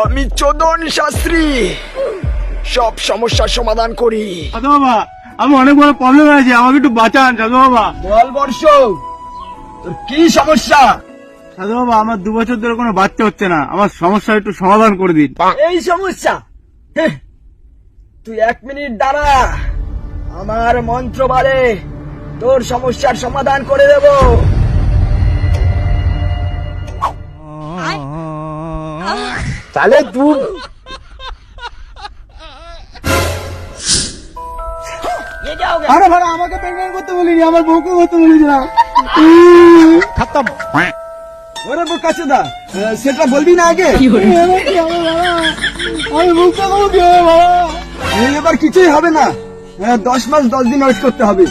আমি চোদন শাস্ত্রী, সব সমস্যার সমাধান করি। সাধু বাবা, আমি অনেক বড় প্রবলেম আছে, আমাকে একটু বাঁচান সাধু বাবা। বল বর্ষ, তোর কি সমস্যা? সাধু বাবা, আমার 2 বছর ধরে কোনো বাচ্চা হচ্ছে না, আমার সমস্যা একটু সমাধান করে দিন। এই সমস্যা? হেহ, তুই 1 মিনিট দাঁড়া, আমার মন্ত্র বলে তোর সমস্যার সমাধান করে দেব। তাহলে তুই আরে ভাই, আমাকে প্রেগনেন্ট করতে বলিনি, আমার বউকে করতে বলেছিলাম। ওরে বোকাচোদা দা, সেটা বলবি না আগে? আমি মুখটা করবো কি হবে বাবা? এবার কিছুই হবে না, 10 মাস 10 দিন ওয়েট করতে হবে।